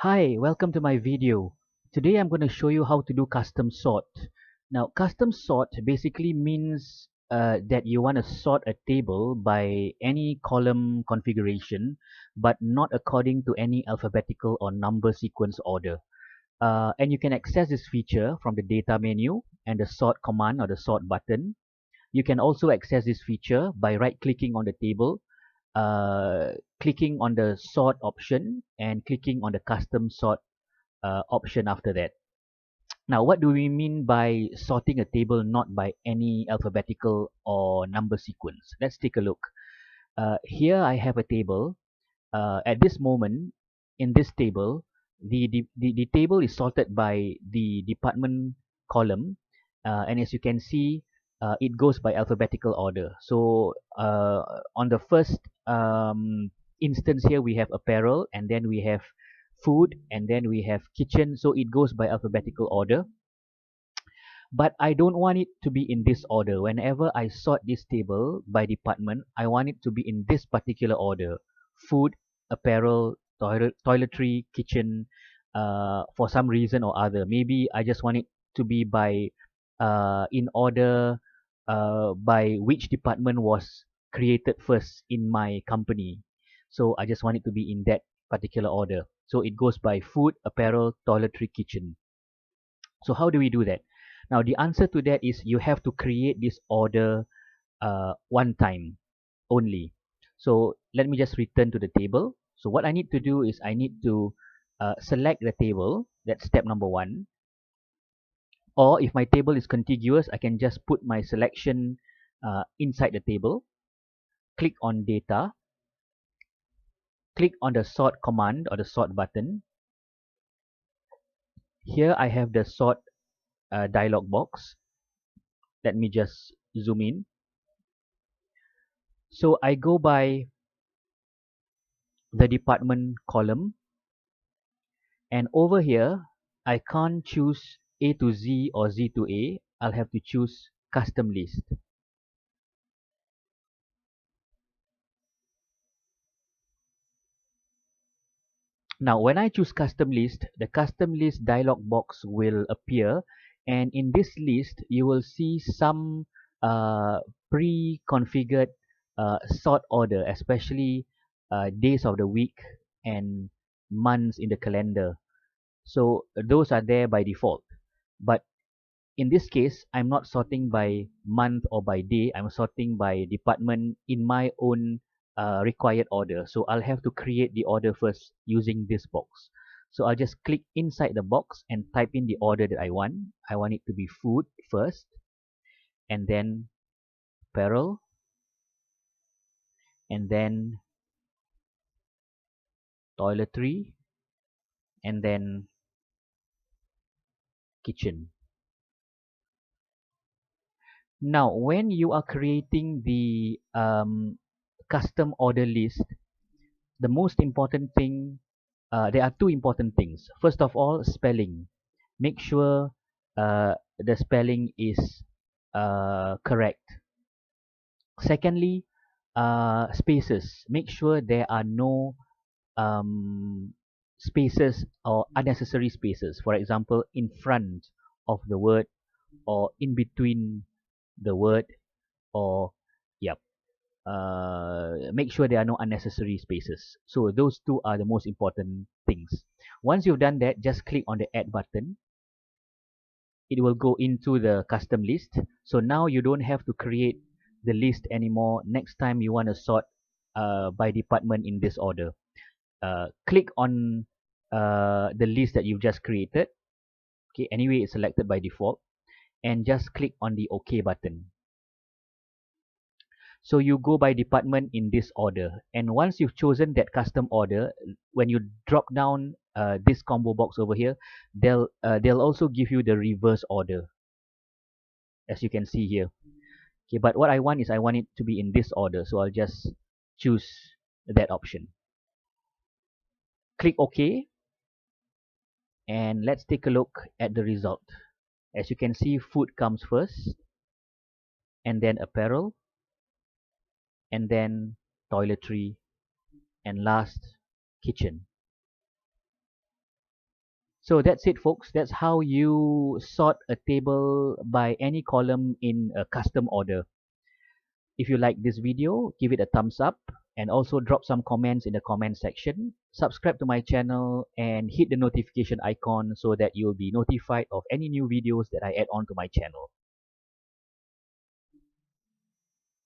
Hi, welcome to my video. Today I'm going to show you how to do custom sort. Now, custom sort basically means that you want to sort a table by any column configuration, but not according to any alphabetical or number sequence order. And you can access this feature from the data menu and the sort command or the sort button. You can also access this feature by right-clicking on the table, uh, clicking on the sort option and clicking on the custom sort option after that. Now, what do we mean by sorting a table not by any alphabetical or number sequence? Let's take a look. Here I have a table. At this moment, in this table, the table is sorted by the department column, and as you can see, it goes by alphabetical order. So on the first instance here, we have apparel, and then we have food, and then we have kitchen. So it goes by alphabetical order. But I don't want it to be in this order. Whenever I sort this table by department, I want it to be in this particular order: food, apparel, toiletry, kitchen. For some reason or other, maybe I just want it to be by in order by which department was created first in my company. So I just want it to be in that particular order. So it goes by food, apparel, toiletry, kitchen. So how do we do that? Now the answer to that is you have to create this order one time only. So let me just return to the table. So what I need to do is I need to select the table. That's step number one. Or if my table is contiguous, I can just put my selection inside the table. Click on data. Click on the sort command or the sort button. Here I have the sort dialog box. Let me just zoom in. So I go by the department column, and over here I can't choose A to Z or Z to A. I'll have to choose custom list. Now when I choose custom list, the custom list dialog box will appear, and in this list you will see some pre-configured sort order, especially days of the week and months in the calendar. So those are there by default. But in this case, I'm not sorting by month or by day. I'm sorting by department in my own required order. So I'll have to create the order first using this box. So I'll just click inside the box and type in the order that I want. I want it to be food first, and then apparel, and then toiletry, and then kitchen. Now, when you are creating the custom order list, the most important thing, there are two important things. First of all, spelling. Make sure the spelling is correct. Secondly, spaces. Make sure there are no spaces or unnecessary spaces. For example, in front of the word or in between the word, or yep. Make sure there are no unnecessary spaces. So those two are the most important things. Once you've done that, just click on the add button. It will go into the custom list. So now you don't have to create the list anymore next time you want to sort by department in this order. Click on the list that you've just created. Okay, anyway, it's selected by default, and just click on the OK button. So you go by department in this order. And once you've chosen that custom order, when you drop down this combo box over here, they'll also give you the reverse order, as you can see here. Okay, but what I want is I want it to be in this order. So I'll just choose that option. Click OK. And let's take a look at the result. As you can see, food comes first, and then apparel, and then toiletry, and last, kitchen. So that's it, folks. That's how you sort a table by any column in a custom order. If you like this video, give it a thumbs up and also drop some comments in the comment section. Subscribe to my channel and hit the notification icon so that you'll be notified of any new videos that I add on to my channel.